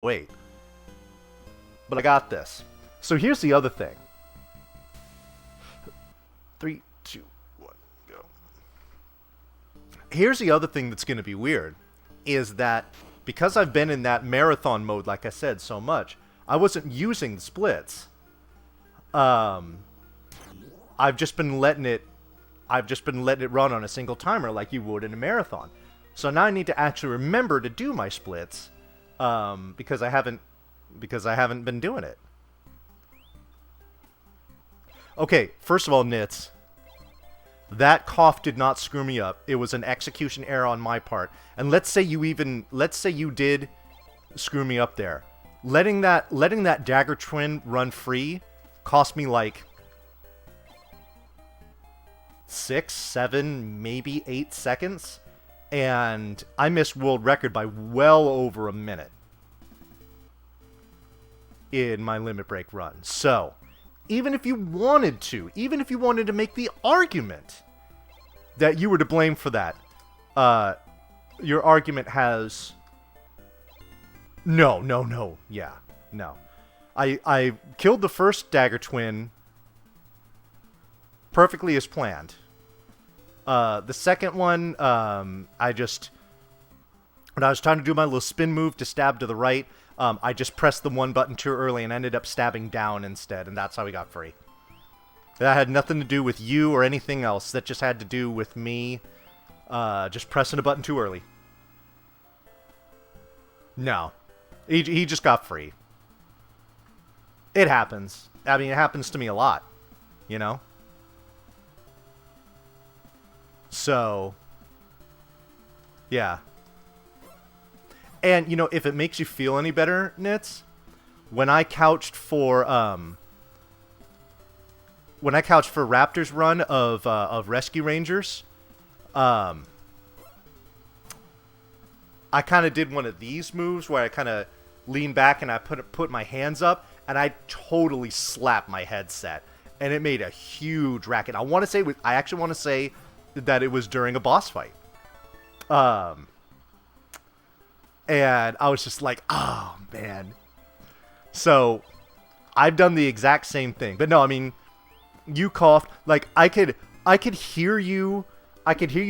wait. But I got this. So here's the other thing. 3, 2, 1, go. Here's the other thing that's going to be weird. Is that because I've been in that marathon mode, like I said, so much, I wasn't using the splits. I've just been letting it run on a single timer like you would in a marathon. So now I need to actually remember to do my splits, because I haven't been doing it. Okay, first of all, Nits, that cough did not screw me up. It was an execution error on my part. And let's say you did screw me up there. Letting that dagger twin run free cost me like 6, 7, maybe 8 seconds. And I missed world record by well over a minute in my limit break run. So, even if you wanted to make the argument that you were to blame for that, your argument has... No. Yeah, no. I killed the first dagger twin perfectly as planned. The second one, when I was trying to do my little spin move to stab to the right, I just pressed the one button too early and ended up stabbing down instead, and that's how we got free. That had nothing to do with you or anything else. That just had to do with me just pressing a button too early. No. He just got free. It happens. I mean, it happens to me a lot, you know? So, yeah. And, you know, if it makes you feel any better, Nits, when I couched for Raptor's run of Rescue Rangers, I kind of did one of these moves where I kind of lean back and I put my hands up, and I totally slapped my headset, and it made a huge racket. I actually want to say that it was during a boss fight. And I was just like, oh, man. So, I've done the exact same thing. But no, I mean, you coughed. Like, I could hear you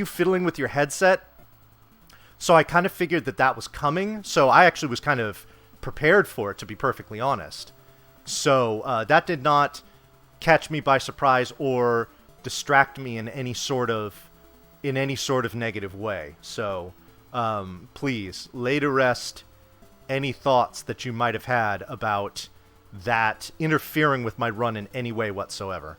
fiddling with your headset. So I kind of figured that was coming. So I actually was kind of prepared for it, to be perfectly honest. So that did not catch me by surprise or distract me in any sort of negative way. So please lay to rest any thoughts that you might have had about that interfering with my run in any way whatsoever.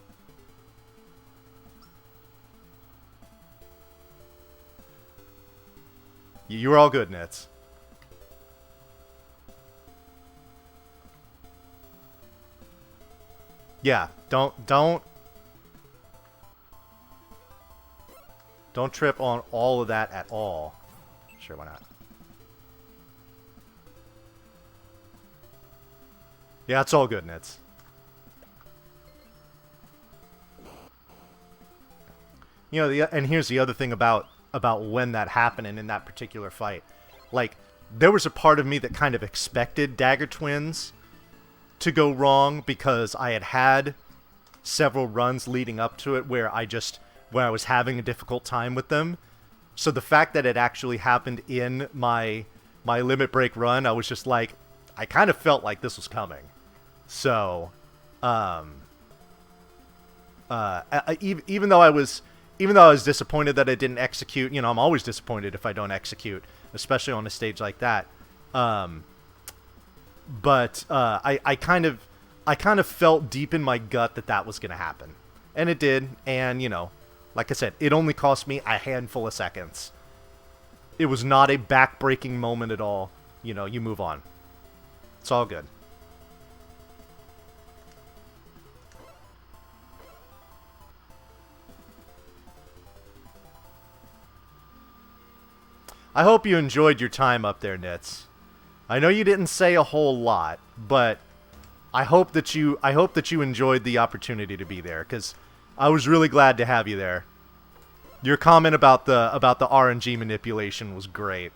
You were all good, Nits. Yeah, don't trip on all of that at all. Sure, why not? Yeah, it's all good, Nits. You know, and here's the other thing about when that happened and in that particular fight. Like, there was a part of me that kind of expected Dagger Twins to go wrong because I had several runs leading up to it where I was having a difficult time with them. So the fact that it actually happened in my limit break run, I was just like, I kind of felt like this was coming. So, even though I was disappointed that I didn't execute, you know, I'm always disappointed if I don't execute, especially on a stage like that. But I kind of felt deep in my gut that was going to happen. And it did. And, you know, like I said, it only cost me a handful of seconds. It was not a back-breaking moment at all. You know, you move on. It's all good. I hope you enjoyed your time up there, Nits. I know you didn't say a whole lot, but I hope that you enjoyed the opportunity to be there, because I was really glad to have you there. Your comment about the RNG manipulation was great.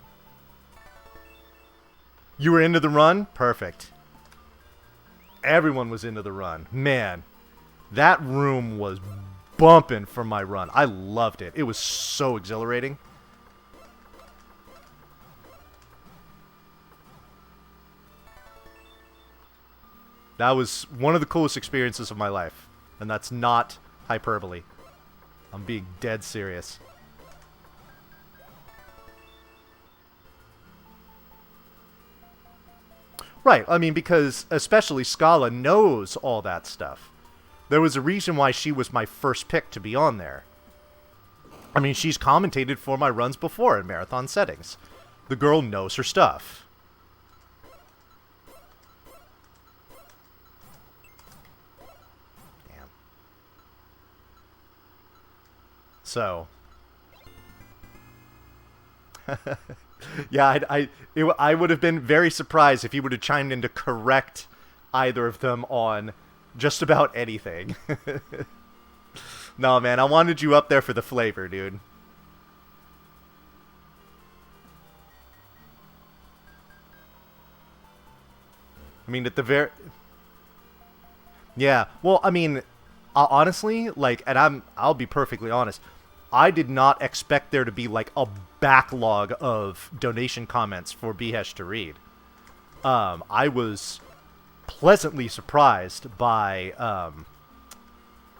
You were into the run? Perfect. Everyone was into the run. Man, that room was bumping for my run. I loved it. It was so exhilarating. That was one of the coolest experiences of my life. And that's not hyperbole. I'm being dead serious. Right, I mean, because especially Scala knows all that stuff. There was a reason why she was my first pick to be on there. I mean, she's commentated for my runs before in marathon settings. The girl knows her stuff. Damn. So. Yeah, I would have been very surprised if he would have chimed in to correct either of them on just about anything. No, man, I wanted you up there for the flavor, dude. I mean, at the very... Yeah, well, I mean, honestly, like, and I'll be perfectly honest, I did not expect there to be, like, a backlog of donation comments for Behesh to read. I was pleasantly surprised by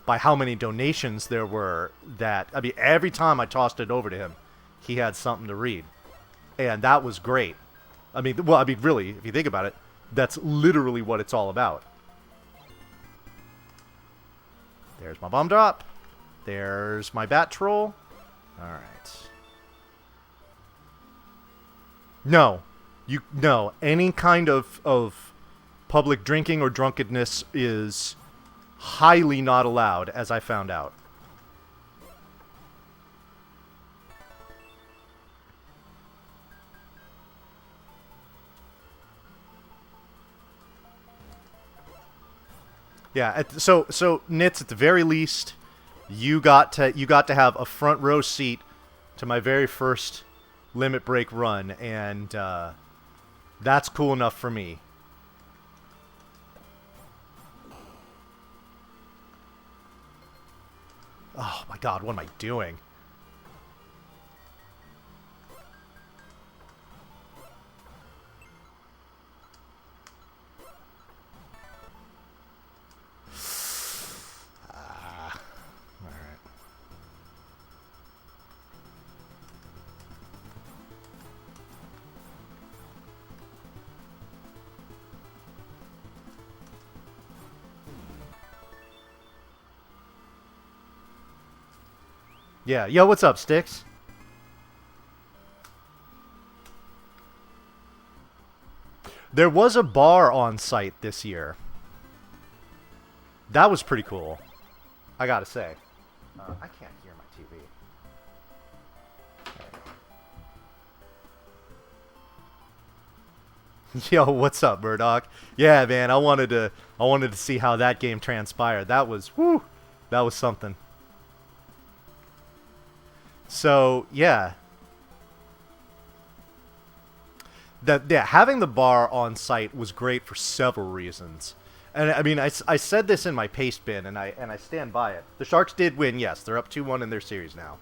how many donations there were that, I mean, every time I tossed it over to him, he had something to read. And that was great. I mean, well, I mean, really, if you think about it, that's literally what it's all about. There's my bomb drop. There's my bat troll. Alright. No. No. Any kind of public drinking or drunkenness is highly not allowed, as I found out. Yeah, so Nits, at the very least, you got to have a front row seat to my very first limit break run, and that's cool enough for me. Oh my god, what am I doing? Alright. Yeah, yo, what's up, Sticks? There was a bar on site this year. That was pretty cool, I gotta say. I can't hear my TV. Yo, what's up, Murdoch? Yeah, man, I wanted to see how that game transpired. That was, whew, that was something. So, yeah. Yeah, having the bar on site was great for several reasons. And I mean, I said this in my paste bin, and I stand by it. The Sharks did win, yes. They're up 2-1 in their series now.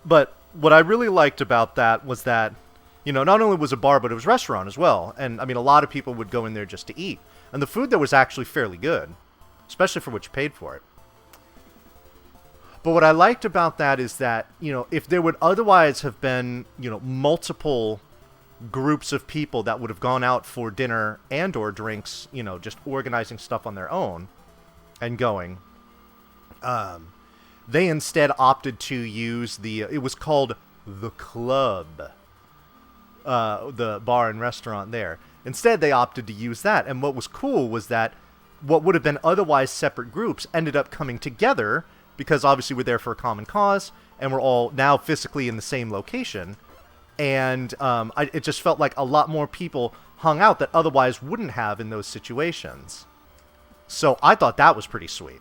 But what I really liked about that was that, you know, not only was a bar, but it was a restaurant as well. And I mean, a lot of people would go in there just to eat. And the food there was actually fairly good, especially for what you paid for it. But what I liked about that is that, you know, if there would otherwise have been, you know, multiple groups of people that would have gone out for dinner and or drinks, you know, just organizing stuff on their own and going, they instead opted to use the, it was called The Club, the bar and restaurant there. Instead, they opted to use that. And what was cool was that what would have been otherwise separate groups ended up coming together because obviously we're there for a common cause and we're all now physically in the same location. And it just felt like a lot more people hung out that otherwise wouldn't have in those situations. So I thought that was pretty sweet.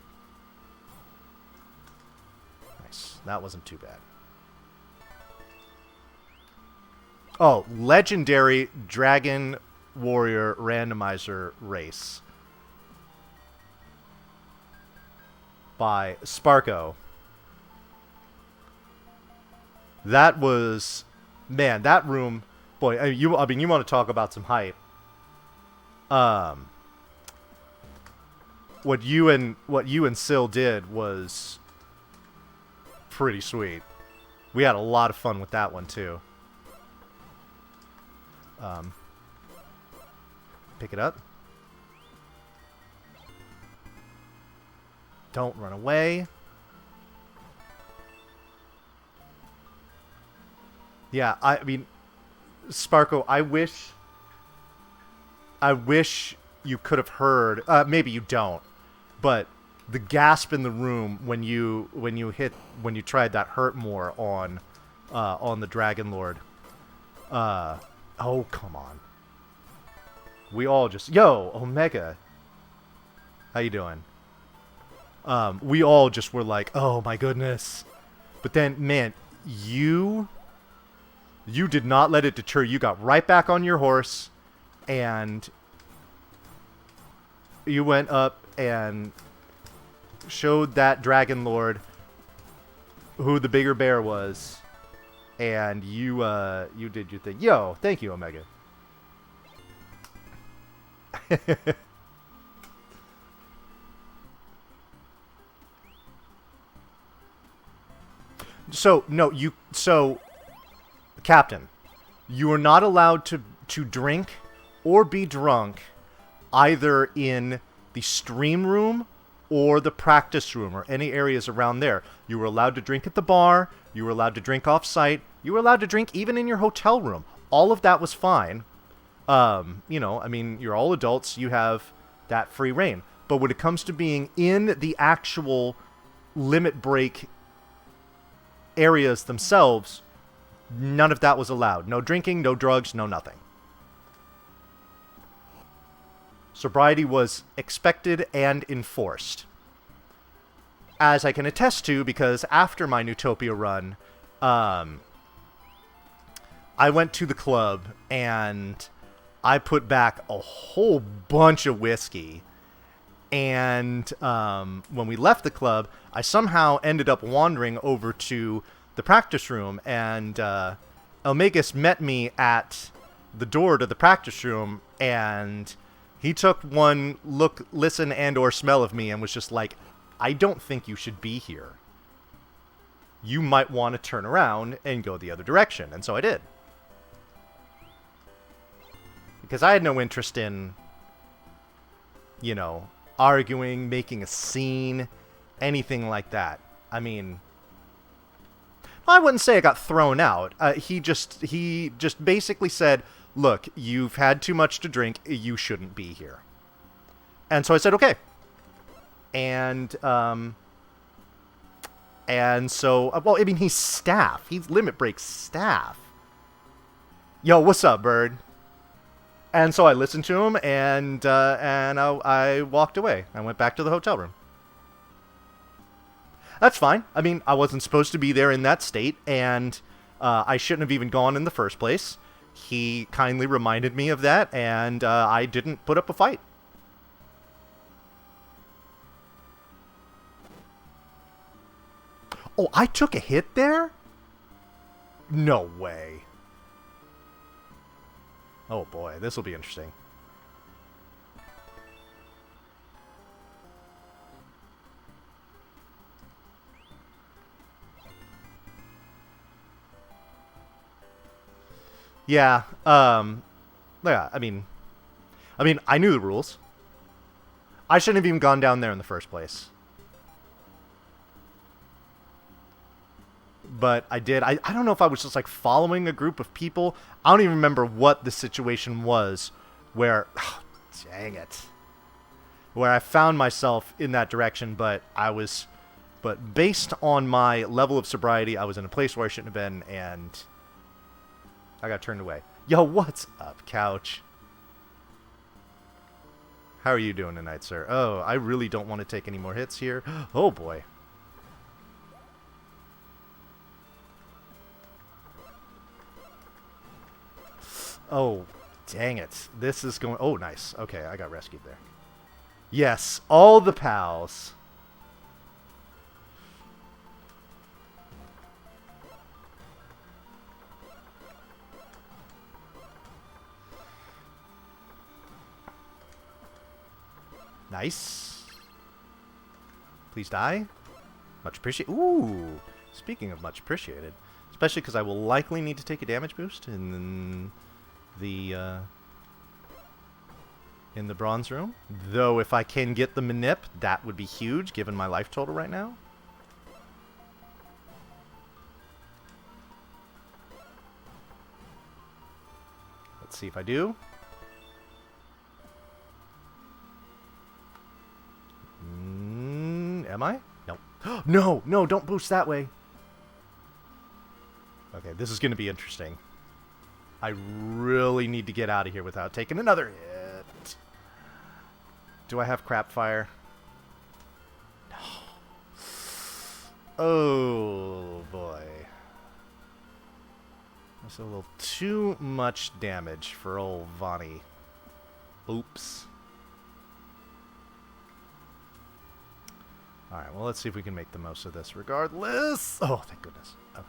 Nice. that wasn't too bad. Oh, legendary Dragon Warrior randomizer race by Sparko. That was, man, that room, boy. I mean, you want to talk about some hype? What you and Syl did was pretty sweet. We had a lot of fun with that one too. Pick it up. Don't run away. Yeah, I mean, Sparko, I wish you could have heard. Maybe you don't, but the gasp in the room when you tried that hurt more on the Dragon Lord. Oh, come on. We all just... Yo, Omega. How you doing? We all just were like, oh my goodness. But then, man, you did not let it deter you. You got right back on your horse, and you went up and showed that Dragon Lord who the bigger bear was. And you did your thing. Yo, thank you, Omega. So, Captain, you are not allowed to drink or be drunk either in the stream room or the practice room or any areas around there. You were allowed to drink at the bar. You were allowed to drink off-site. You were allowed to drink even in your hotel room. All of that was fine. You know, I mean, you're all adults. You have that free reign. But when it comes to being in the actual limit break areas themselves, none of that was allowed. No drinking, no drugs, no nothing. Sobriety was expected and enforced. As I can attest to, because after my Neutopia run, I went to the club and I put back a whole bunch of whiskey. And when we left the club, I somehow ended up wandering over to the practice room, and Elmagus met me at the door to the practice room, and he took one look, listen, and or smell of me and was just like, I don't think you should be here. You might want to turn around and go the other direction. And so I did. Because I had no interest in, you know, arguing, making a scene, anything like that. I mean, I wouldn't say I got thrown out. He just basically said, look, you've had too much to drink. You shouldn't be here. And so I said, okay. And so, well, I mean, he's staff. He's Limit Break staff. Yo, what's up, bird? And so I listened to him, and I walked away. I went back to the hotel room. That's fine. I mean, I wasn't supposed to be there in that state, and I shouldn't have even gone in the first place. He kindly reminded me of that, and I didn't put up a fight. Oh, I took a hit there? No way. Oh boy, this will be interesting. Yeah, yeah, I mean, I knew the rules. I shouldn't have even gone down there in the first place. But I did. I don't know if I was just like following a group of people. I don't even remember what the situation was where, oh, dang it, where I found myself in that direction, but based on my level of sobriety, I was in a place where I shouldn't have been, and I got turned away. Yo, what's up, Couch? How are you doing tonight, sir? Oh, I really don't want to take any more hits here. Oh, boy. Oh, dang it. This is going... Oh, nice. Okay, I got rescued there. Yes, all the pals. Nice. Please die. Much appreciated. Ooh. Speaking of much appreciated. Especially because I will likely need to take a damage boost in the bronze room. Though if I can get the manip, that would be huge given my life total right now. Let's see if I do. Am I? No. No, no, don't boost that way. Okay, this is going to be interesting. I really need to get out of here without taking another hit. Do I have crap fire? No. Oh, boy. That's a little too much damage for old Vonnie. Oops. Alright, well, let's see if we can make the most of this regardless. Oh, thank goodness. Okay.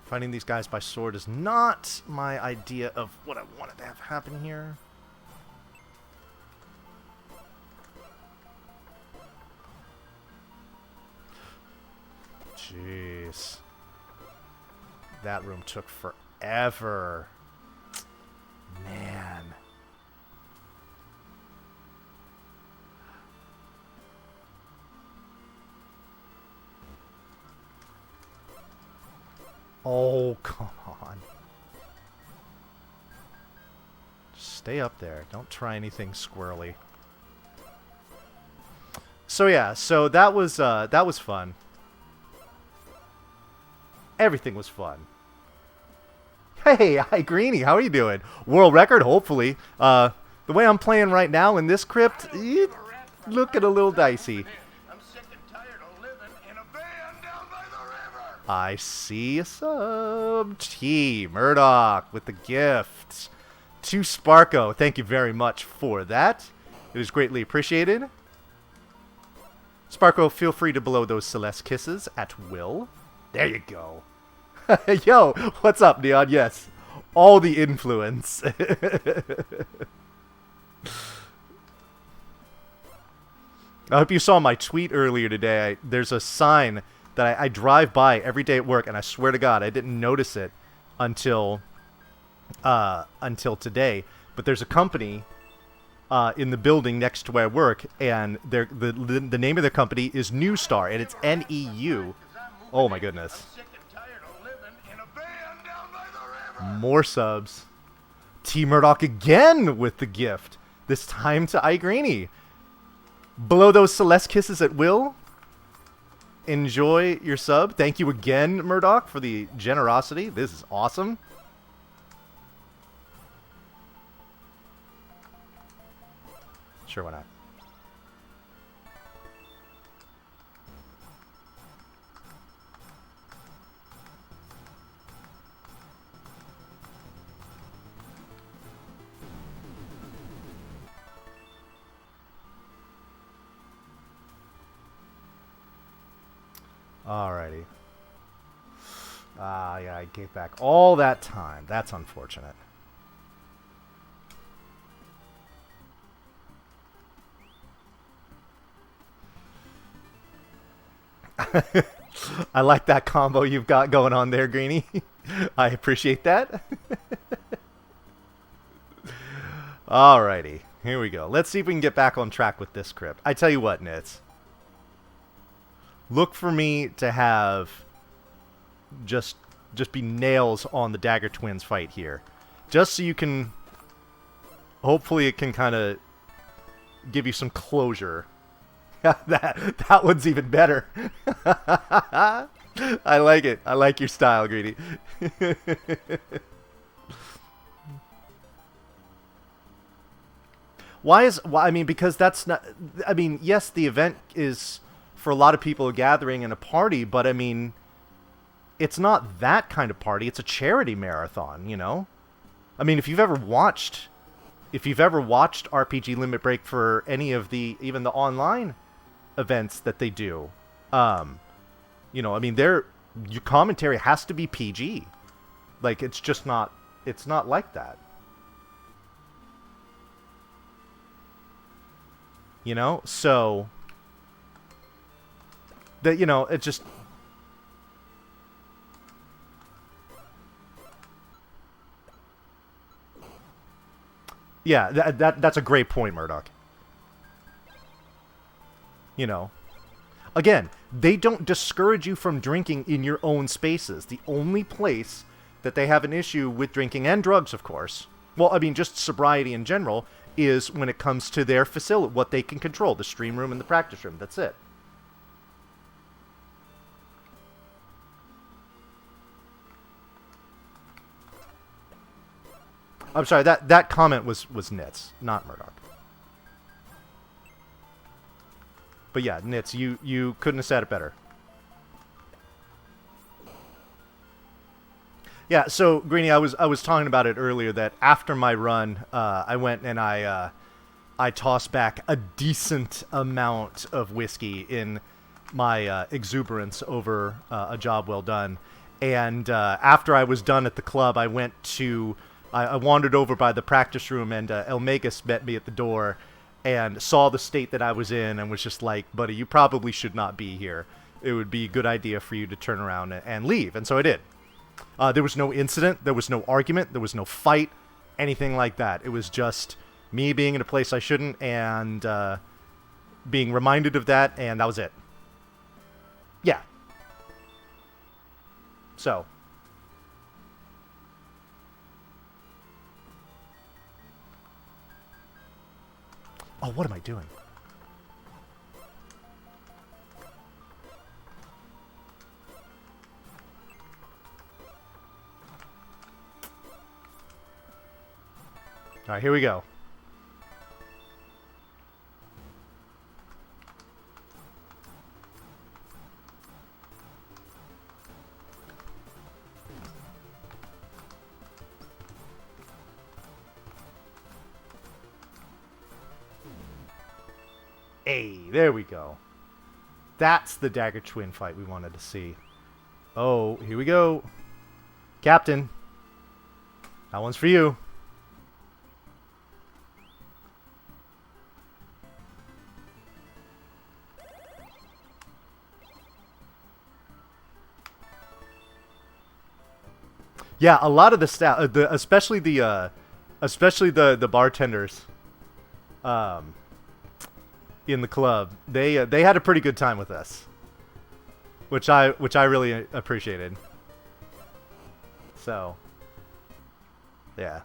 Fighting these guys by sword is not my idea of what I wanted to have happen here. Jeez. That room took forever. Man. Oh, come on. Just stay up there. Don't try anything squirrely. So yeah, so that was fun. Everything was fun. Hey, hi Greenie, how are you doing? World record, hopefully. The way I'm playing right now in this crypt, it's looking a little dicey. I see a sub. T. Murdoch with the gift. To Sparko. Thank you very much for that. It is greatly appreciated. Sparko, feel free to blow those Celeste kisses at will. There you go. Yo, what's up, Neon? Yes. All the influence. I hope you saw my tweet earlier today. There's a sign that I drive by every day at work, and I swear to God, I didn't notice it until today. But there's a company in the building next to where I work, and the name of their company is New Star, and it's NEU. Oh my goodness! More subs. T Murdoch again with the gift. This time to iGreenie. Blow those Celeste kisses at will. Enjoy your sub. Thank you again, Murdoch, for the generosity. This is awesome. Sure, why not? Alrighty. Yeah, I gave back all that time. That's unfortunate. I like that combo you've got going on there, Greenie. I appreciate that. Alrighty. Here we go. Let's see if we can get back on track with this crypt. I tell you what, Nitz. Look for me to have just be nails on the Dagger Twins fight here. Just so you can... Hopefully it can kind of give you some closure. that one's even better. I like it. I like your style, Greedy. Why, I mean, because that's not... I mean, yes, the event is... for a lot of people a gathering and a party, but I mean, it's not that kind of party. It's a charity marathon, you know? I mean, if you've ever watched RPG Limit Break for any of even the online events that they do, you know, I mean, your commentary has to be PG. Like, it's not like that. You know? So, that, you know, it just... Yeah, that's a great point, Murdoch. You know, again, they don't discourage you from drinking in your own spaces. The only place that they have an issue with drinking, and drugs, of course, well, I mean, just sobriety in general, is when it comes to their facility, what they can control, the stream room and the practice room. That's it. I'm sorry, that comment was Nitz, not Murdoch. But yeah, Nitz, you couldn't have said it better. Yeah, so Greeny, I was talking about it earlier that after my run, I went and I tossed back a decent amount of whiskey in my exuberance over a job well done. And after I was done at the club, I went to... I wandered over by the practice room, and Elmagus met me at the door and saw the state that I was in and was just like, buddy, you probably should not be here. It would be a good idea for you to turn around and leave. And so I did. There was no incident. There was no argument. There was no fight, anything like that. It was just me being in a place I shouldn't and being reminded of that, and that was it. Yeah. So... Oh, what am I doing? All right, here we go. Hey, there we go. That's the Dagger Twin fight we wanted to see. Oh, here we go. Captain. That one's for you. Yeah, a lot of the staff, especially the bartenders, in the club, they had a pretty good time with us, which I really appreciated. So, yeah.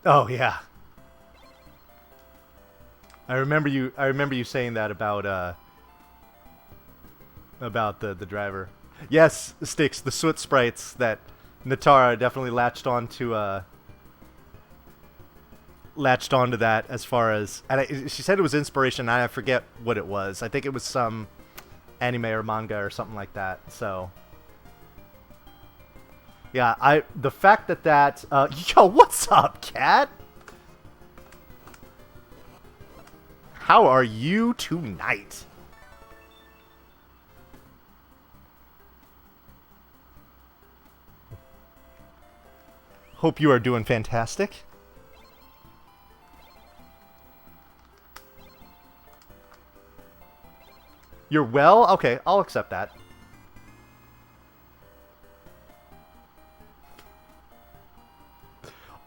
Oh yeah. I remember you saying that about the driver. Yes, Sticks, the soot sprites that Natara definitely latched onto that as far as, and she said it was inspiration, and I forget what it was. I think it was some anime or manga or something like that. So yeah, the fact that yo, what's up, cat? How are you tonight? Hope you are doing fantastic. You're well? Okay, I'll accept that.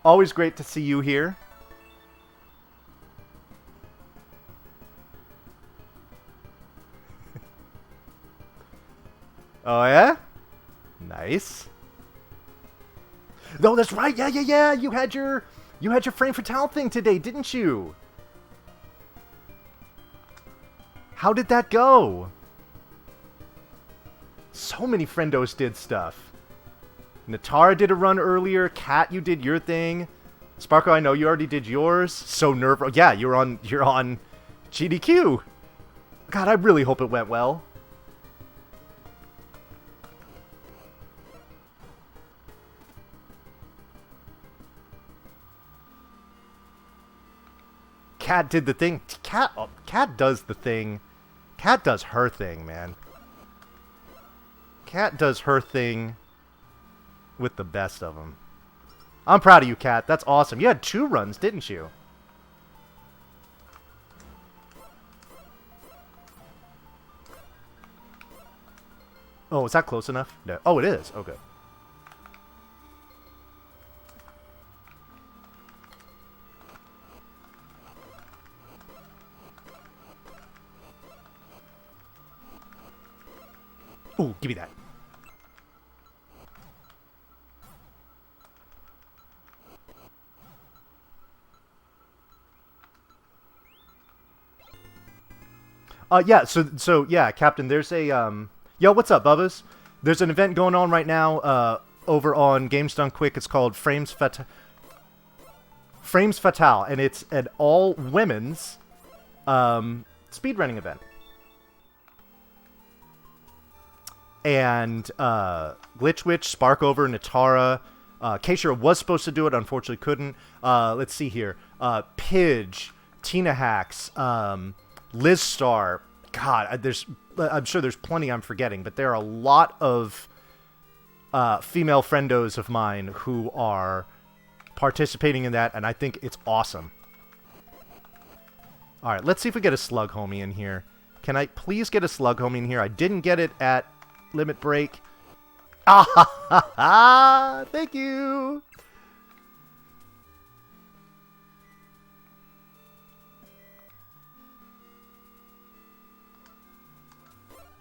Always great to see you here. Oh, yeah? Nice. No, that's right. Yeah, yeah, yeah. You had your frame fatale thing today, didn't you? How did that go? So many friendos did stuff. Natara did a run earlier. Kat, you did your thing. Sparko, I know you already did yours. So nerve-wracking. Yeah, you're on GDQ. God, I really hope it went well. Kat did the thing. Kat does the thing. Kat does her thing, man. Kat does her thing with the best of them. I'm proud of you, Kat. That's awesome. You had 2 runs, didn't you? Oh, is that close enough? No. Oh, it is. Okay. Ooh, give me that. Yeah, so yeah, Captain, there's a yo, what's up, Bubbas? There's an event going on right now over on Games Done Quick. It's called Frames Fatale, and it's an all women's speedrunning event. And Glitch Witch, Sparkover, Natara, Keishira was supposed to do it, unfortunately couldn't. Let's see here. Pidge, Tina Hacks, Liz Star. God, I'm sure there's plenty I'm forgetting, but there are a lot of female friendos of mine who are participating in that, and I think it's awesome. All right, let's see if we get a slug homie in here. Can I please get a slug homie in here? I didn't get it at Limit Break. Ah ha ha ha! Thank you!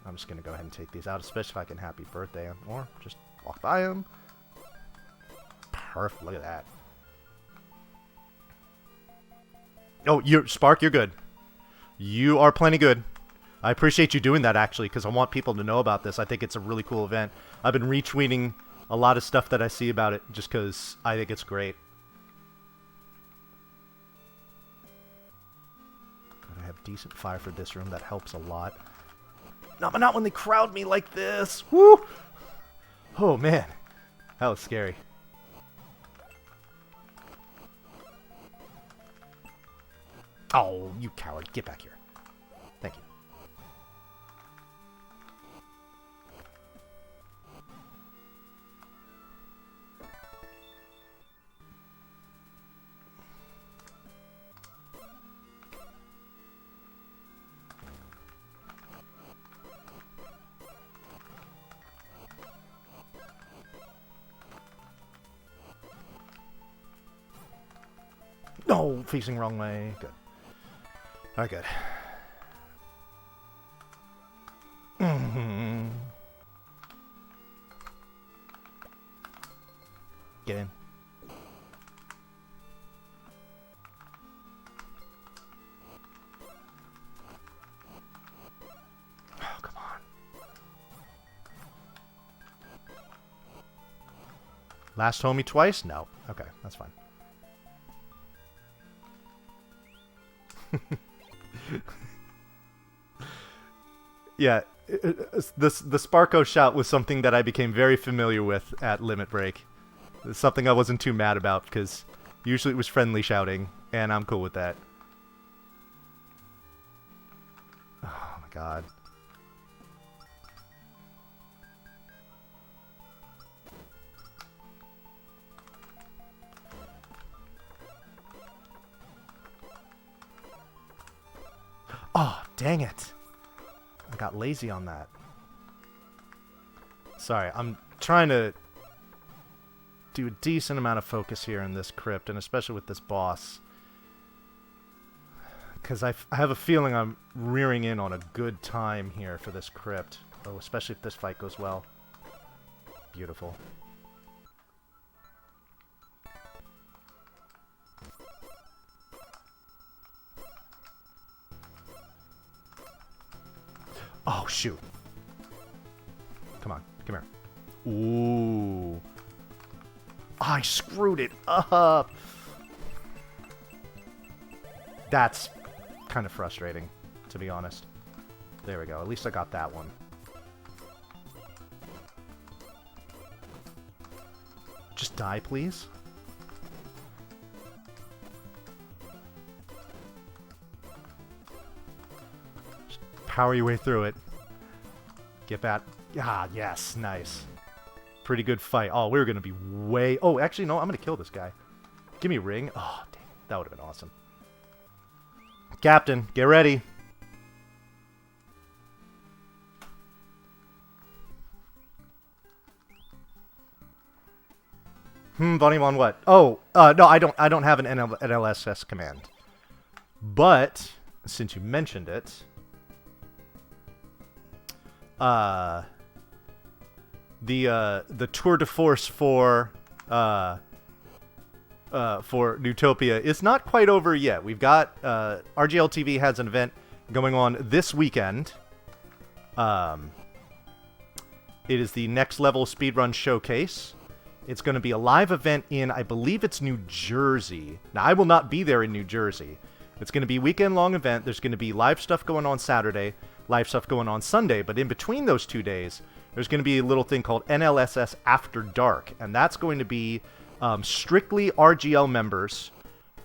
I'm just going to go ahead and take these out, especially if I can happy birthday him, or just walk by him. Perfect. Look at that. Oh, Spark, you're good. You are plenty good. I appreciate you doing that, actually, because I want people to know about this. I think it's a really cool event. I've been retweeting a lot of stuff that I see about it just because I think it's great. Gotta have decent fire for this room. That helps a lot. Not when they crowd me like this. Woo! Oh, man. That was scary. Oh, you coward. Get back here. Thank you. No, facing wrong way. Good. All right, good. Get in. Oh, come on. Last homie twice? No. Okay, that's fine. Yeah, the Sparko shout was something that I became very familiar with at Limit Break. It's something I wasn't too mad about because usually it was friendly shouting, and I'm cool with that. Oh my god. Oh, dang it. I got lazy on that. Sorry, I'm trying to do a decent amount of focus here in this crypt, and especially with this boss. Because I have a feeling I'm rearing in on a good time here for this crypt. Oh, especially if this fight goes well. Beautiful. Oh, shoot. Come on. Come here. Ooh. I screwed it up. That's kind of frustrating, to be honest. There we go. At least I got that one. Just die, please. Just power your way through it. Get back. Ah, yes. Nice. Pretty good fight. Oh, we're going to be way... Oh, actually, no. I'm going to kill this guy. Give me a ring. Oh, dang. That would have been awesome. Captain, get ready. Volume on what? Oh, no, I don't have an NLSS command. But since you mentioned it, the tour de force for Neutopia is not quite over yet. We've got RGL TV has an event going on this weekend. It is the Next Level Speedrun Showcase. It's going to be a live event in, I believe it's New Jersey. Now, I will not be there in New Jersey. It's going to be a weekend-long event. There's going to be live stuff going on Saturday, live stuff going on Sunday. But in between those 2 days, there's going to be a little thing called NLSS After Dark. And that's going to be strictly RGL members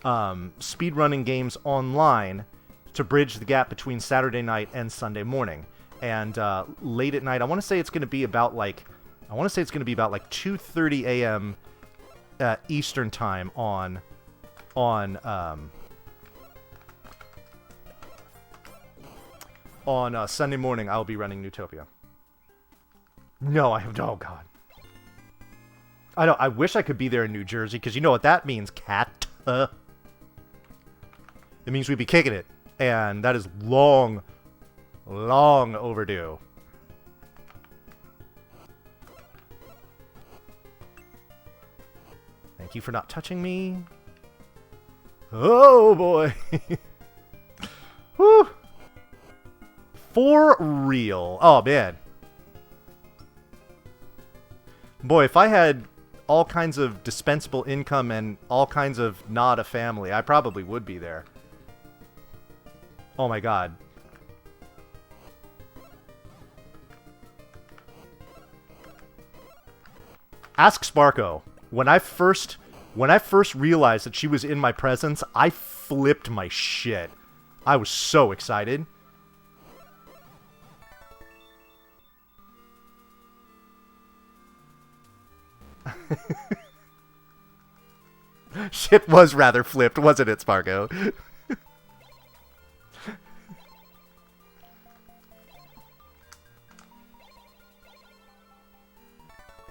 speedrunning games online to bridge the gap between Saturday night and Sunday morning. And late at night, I want to say it's going to be about like 2:30 a.m. Eastern time on Sunday morning. I'll be running Neutopia. No, I have. Oh God. I wish I could be there in New Jersey, because you know what that means, cat. It means we'd be kicking it, and that is long, long overdue. Thank you for not touching me. Oh boy. Whew. For real. Oh man. Boy, if I had all kinds of dispensable income and all kinds of not a family, I probably would be there. Oh my god. Ask Sparko. When I first realized that she was in my presence, I flipped my shit. I was so excited. Shit was rather flipped, wasn't it, Sparko?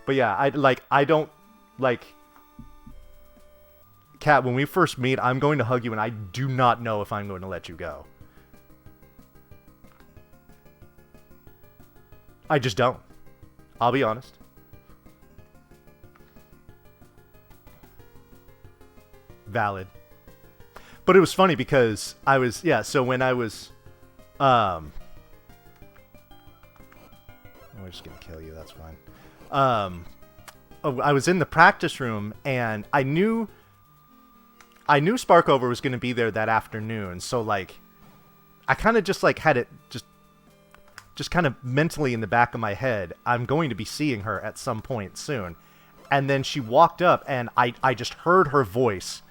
But yeah, I don't, like, Kat, when we first meet, I'm going to hug you, and I do not know if I'm going to let you go. I just don't. I'll be honest. Valid. But it was funny because I was, yeah, so when I was, we're just gonna kill you, that's fine. I was in the practice room, and I knew Sparkover was gonna be there that afternoon, so, like, I kind of just, like, had it just kind of mentally in the back of my head, I'm going to be seeing her at some point soon. And then she walked up, and I just heard her voice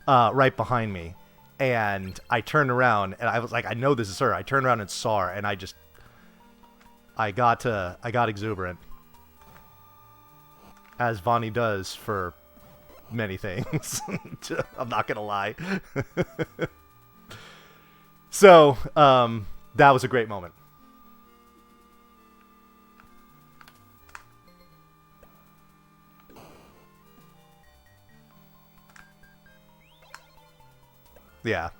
right behind me. And I turned around, and I was like, I know this is her. I turned around and saw her, and I got exuberant. As Vonnie does for many things. I'm not going to lie. So, that was a great moment. Yeah.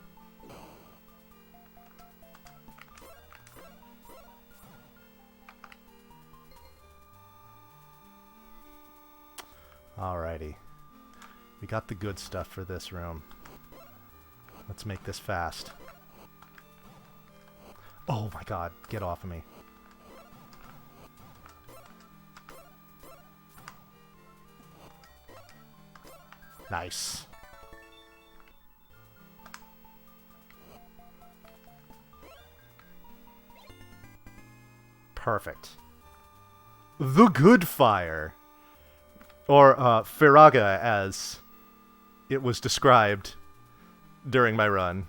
Alrighty. We got the good stuff for this room. Let's make this fast. Oh my god, get off of me. Nice. Perfect. The Good Fire. Or Firaga, as it was described during my run.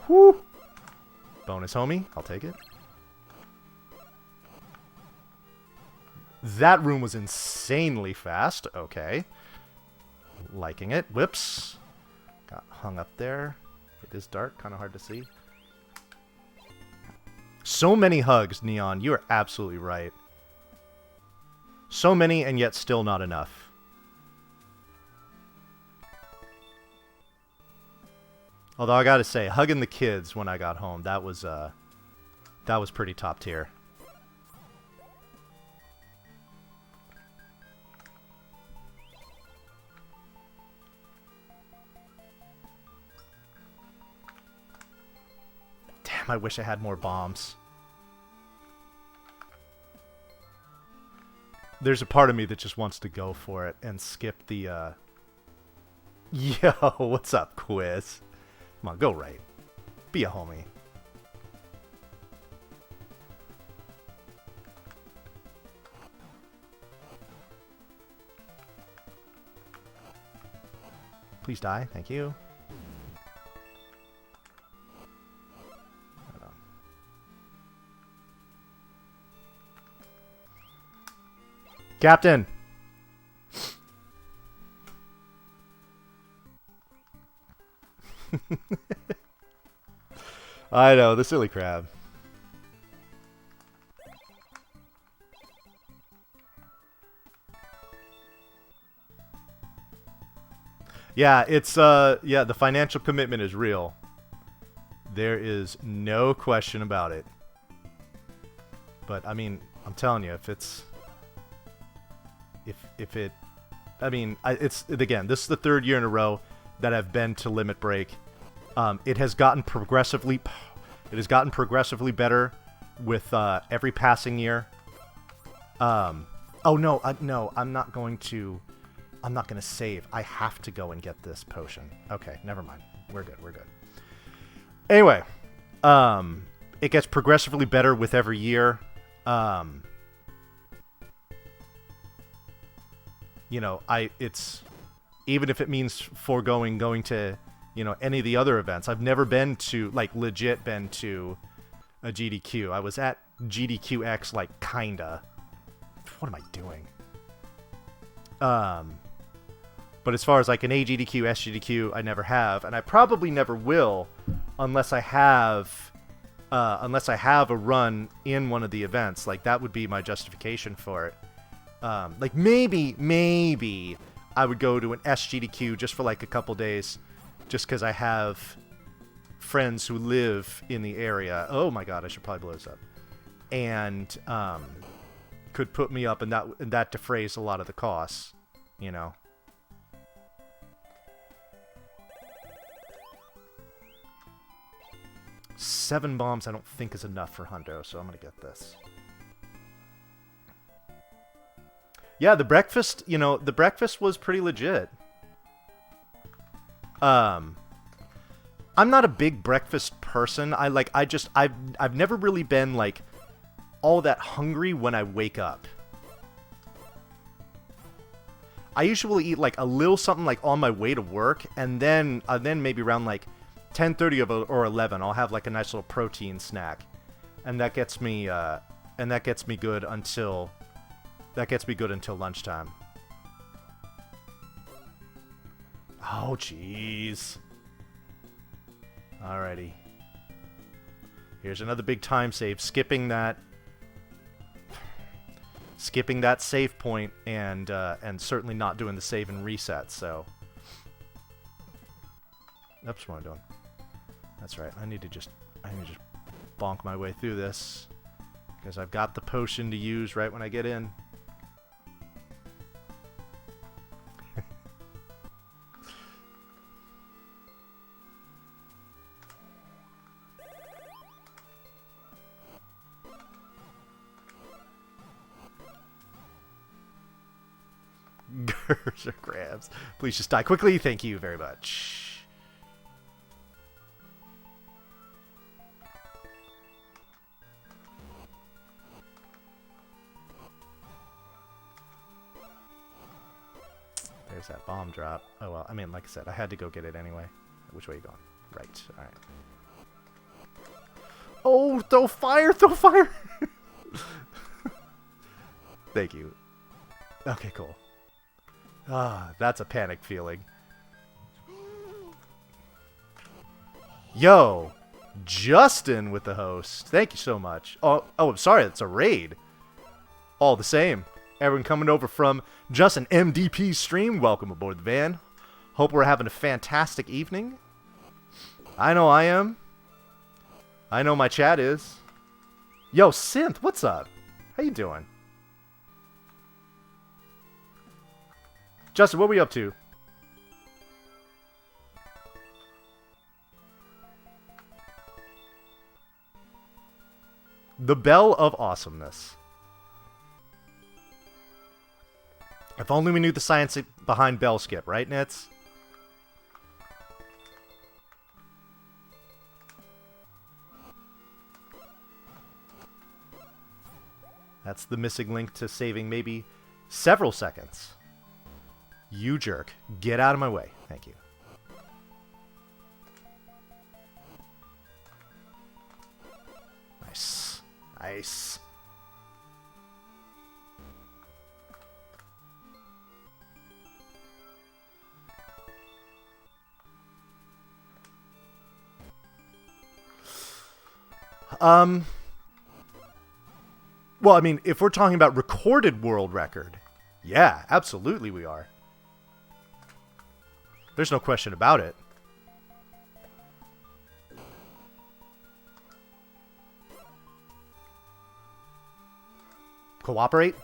Whew. Bonus, homie. I'll take it. That room was insanely fast. Okay. Liking it. Whoops. Got hung up there. It is dark. Kind of hard to see. So many hugs, Neon. You are absolutely right. So many, and yet still not enough. Although I gotta say, hugging the kids when I got home, that was pretty top tier. Damn, I wish I had more bombs. There's a part of me that just wants to go for it and skip the, Yo, what's up, Quiz? Come on, go right. Be a homie. Please die. Thank you. Captain! I know, the silly crab. Yeah, it's, yeah, the financial commitment is real. There is no question about it. But, I mean, I'm telling you, if it's... If it... I mean, again, this is the 3rd year in a row that I've been to Limit Break. It has gotten progressively... It has gotten progressively better with every passing year. Oh, no, no, I'm not going to... I'm not going to save. I have to go and get this potion. Okay, never mind. We're good, we're good. Anyway, it gets progressively better with every year. You know, it's... Even if it means foregoing going to, you know, any of the other events. I've never been to, like, legit been to a GDQ. I was at GDQX, like, kinda. What am I doing? But as far as, like, an AGDQ, SGDQ, I never have. And I probably never will unless I have a run in one of the events. Like, that would be my justification for it. Like, maybe I would go to an SGDQ just for, like, a couple days. Just because I have friends who live in the area. Oh, my God, I should probably blow this up. And could put me up, and that defrays a lot of the costs, you know. Seven bombs I don't think is enough for Hundo, so I'm going to get this. Yeah, the breakfast, you know, the breakfast was pretty legit. I'm not a big breakfast person. I've never really been, like, all that hungry when I wake up. I usually eat, like, a little something, like, on my way to work, and then maybe around, like, 10:30 or 11, I'll have, like, a nice little protein snack. And that gets me, good until... That gets me good until lunchtime. Oh, jeez. Alrighty. Here's another big time save. Skipping that save point and certainly not doing the save and reset, so... Oops, what am I doing? That's right. I need to just bonk my way through this. Because I've got the potion to use right when I get in. Sir Grabs. Please just die quickly. Thank you very much. There's that bomb drop. Oh, well, I mean, like I said, I had to go get it anyway. Which way are you going? Right. All right. Oh, throw fire! Throw fire! Thank you. Okay, cool. Ah, that's a panic feeling. Yo, Justin with the host. Thank you so much. Oh, I'm sorry. It's a raid. All the same. Everyone coming over from Justin MDP stream. Welcome aboard the van. Hope we're having a fantastic evening. I know I am. I know my chat is. Yo, Synth, what's up? How you doing? Justin, what were you up to? The Bell of Awesomeness. If only we knew the science behind bell skip, right, Nits? That's the missing link to saving maybe several seconds. You jerk. Get out of my way. Thank you. Nice. Nice. Well, I mean, if we're talking about recorded world record, yeah, absolutely we are. There's no question about it. Cooperate?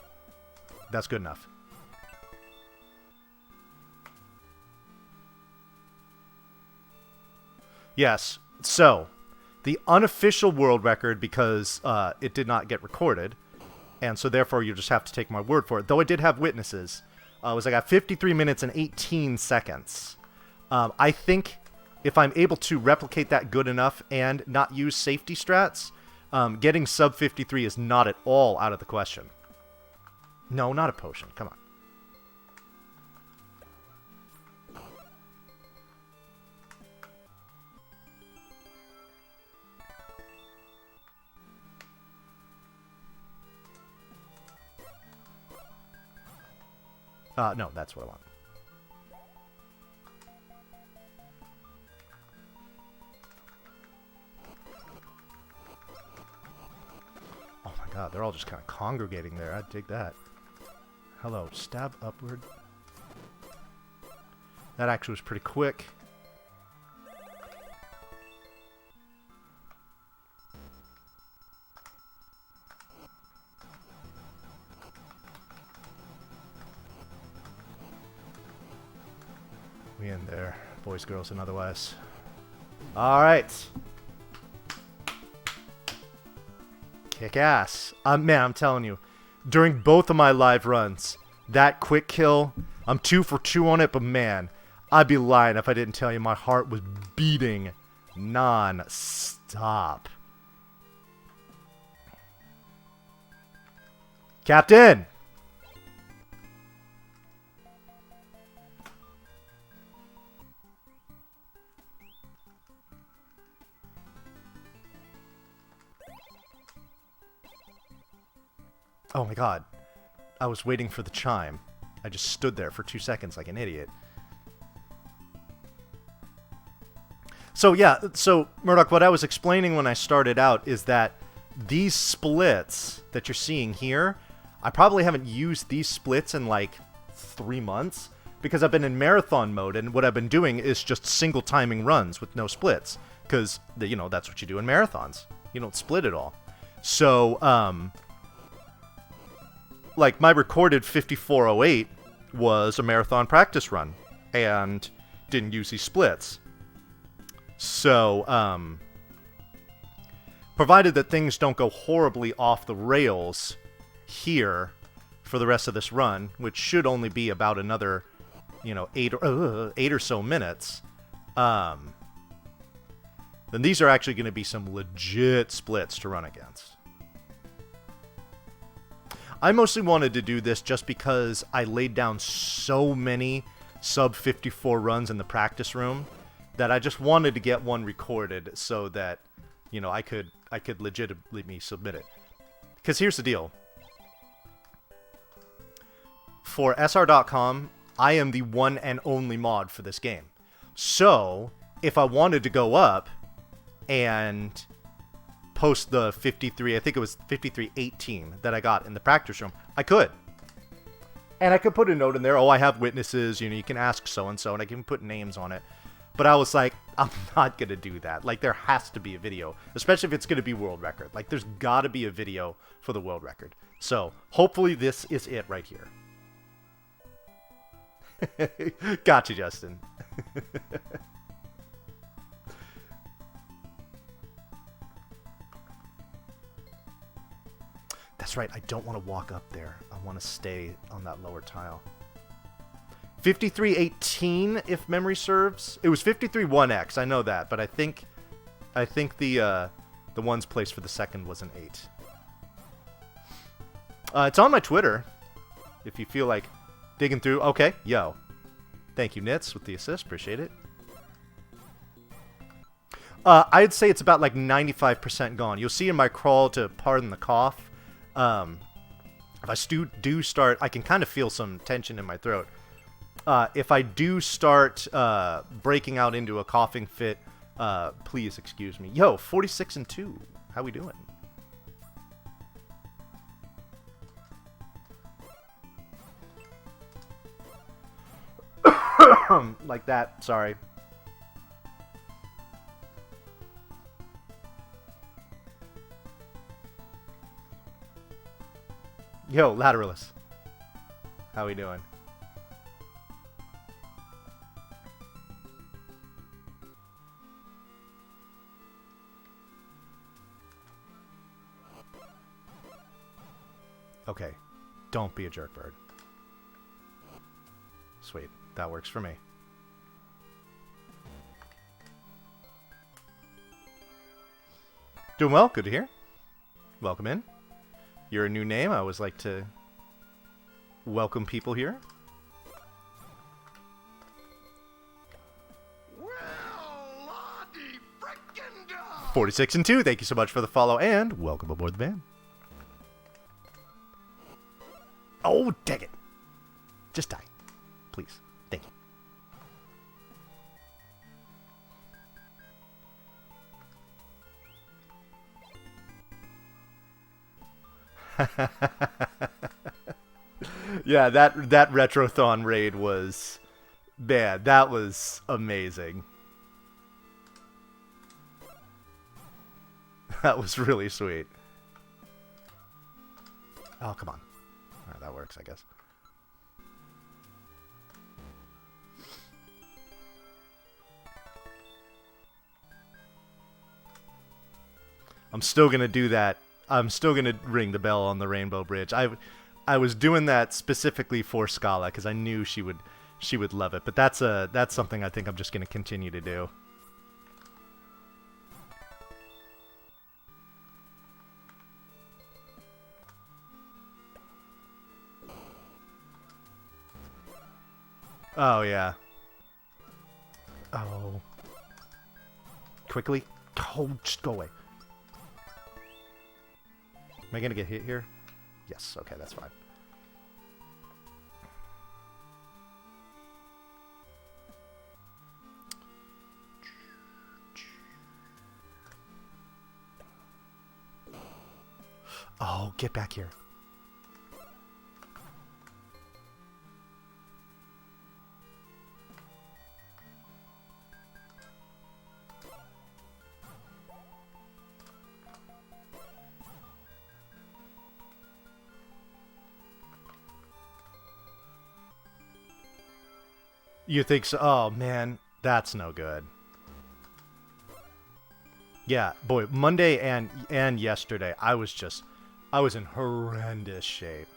That's good enough. Yes, so the unofficial world record, because it did not get recorded, and so therefore you just have to take my word for it, though I did have witnesses, was I got 53 minutes and 18 seconds. I think if I'm able to replicate that good enough and not use safety strats, getting sub 53 is not at all out of the question. No, not a potion. Come on. No, that's what I want. Oh my god, they're all just kind of congregating there. I'd dig that. Hello, stab upward. That actually was pretty quick. We in there, boys, girls, and otherwise. All right. Kick ass. Man, I'm telling you, during both of my live runs, that quick kill, I'm 2 for 2 on it, but man, I'd be lying if I didn't tell you my heart was beating non-stop. Captain! Oh my god. I was waiting for the chime. I just stood there for 2 seconds like an idiot. So yeah, so Murdoch, what I was explaining when I started out is that these splits that you're seeing here, I probably haven't used these splits in like 3 months because I've been in marathon mode, and what I've been doing is just single timing runs with no splits because, you know, that's what you do in marathons. You don't split it all. So, like, my recorded 5408 was a marathon practice run, and didn't use these splits. So, provided that things don't go horribly off the rails here, for the rest of this run, which should only be about another, you know, 8 or so minutes, then these are actually going to be some legit splits to run against. I mostly wanted to do this just because I laid down so many sub 54 runs in the practice room that I just wanted to get one recorded so that, you know, I could legitimately submit it. Because here's the deal. For SR.com, I am the one and only mod for this game. So, if I wanted to go up and post the 53, I think it was 53-18 that I got in the practice room, I could. And I could put a note in there, oh, I have witnesses, you know, you can ask so-and-so, and I can put names on it. But I was like, I'm not going to do that. Like, there has to be a video, especially if it's going to be world record. Like, there's got to be a video for the world record. So, hopefully this is it right here. Gotcha, Justin. That's right, I don't want to walk up there. I want to stay on that lower tile. 53-18, if memory serves. It was 53-1X, I know that, but I think the ones placed for the second was an 8. It's on my Twitter, if you feel like digging through. Okay, yo. Thank you, Nitz, with the assist. Appreciate it. I'd say it's about like 95% gone. You'll see in my crawl to pardon the cough. If I do start, I can kind of feel some tension in my throat. If I do start breaking out into a coughing fit, please excuse me. Yo, 46-2. How we doing? Like that. Sorry. Yo, Lateralus. How we doing? Okay. Don't be a jerk bird. Sweet. That works for me. Doing well. Good to hear. Welcome in. You're a new name. I always like to welcome people here. Well, 46-2. Thank you so much for the follow and welcome aboard the band. Oh, dang it. Just die. Please. Thank you. Yeah, that Retrothon raid was... Man, that was amazing. That was really sweet. Oh, come on. Alright, that works, I guess. I'm still gonna do that. I'm still gonna ring the bell on the Rainbow Bridge. I was doing that specifically for Scala because I knew she would love it. But that's something I think I'm just gonna continue to do. Oh yeah. Oh. Quickly. Oh, just go away. Am I gonna get hit here? Yes, okay, that's fine. Oh, get back here. You think so? Oh, man. That's no good. Yeah, boy, Monday and yesterday, I was in horrendous shape.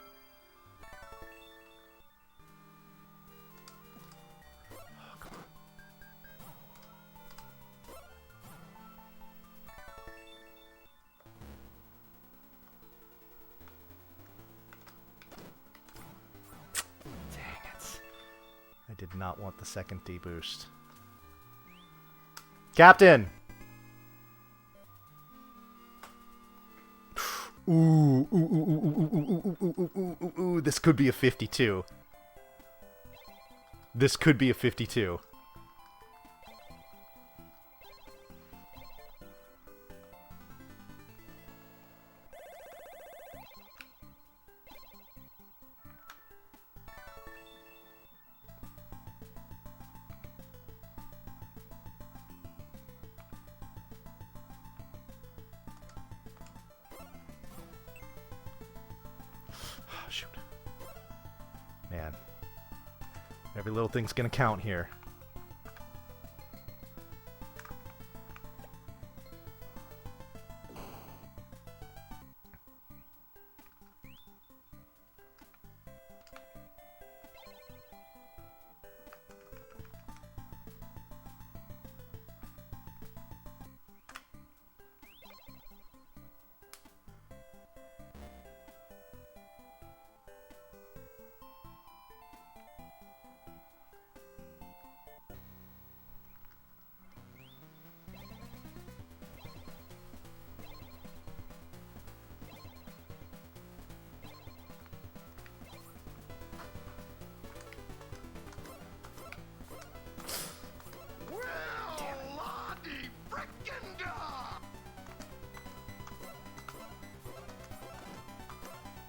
I did not want the second deboost. Captain! Ooh, this could be a 52. This could be a 52. Shoot. Man. Every little thing's gonna count here.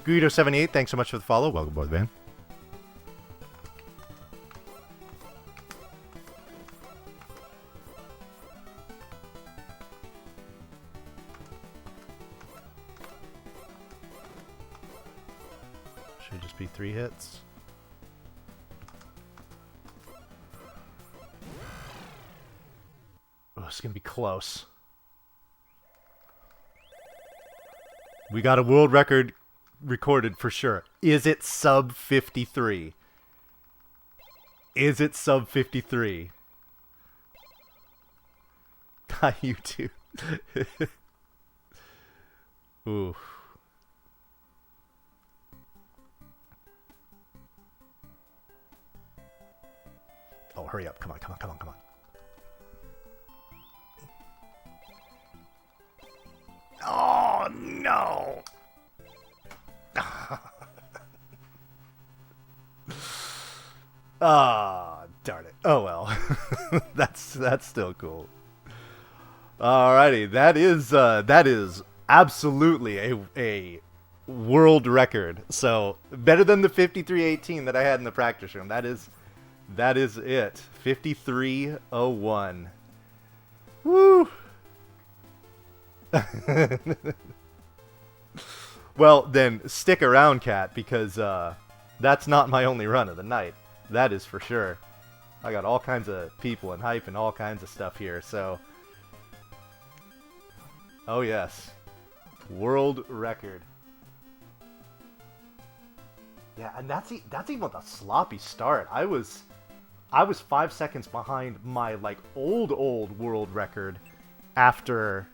Guido78, thanks so much for the follow. Welcome aboard, man. Should just be 3 hits. Oh, it's gonna be close. We got a world record recorded for sure. Is it sub 53? Is it sub 53? Hi, YouTube. Ooh. Oh, hurry up. Come on, come on, come on, come on. Oh, no. Ah, darn it. Oh well. that's still cool. Alrighty, that is absolutely a world record. So better than the 53.18 that I had in the practice room. That is it. 53.01. Woo. Well, then stick around, Cat, because that's not my only run of the night. That is for sure. I got all kinds of people and hype and all kinds of stuff here, so... Oh, yes. World record. Yeah, and that's even with a sloppy start. I was 5 seconds behind my, like, old world record after...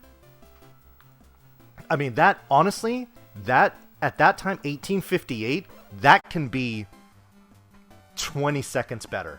I mean, that, honestly... That, at that time, 1858, that can be 20 seconds better.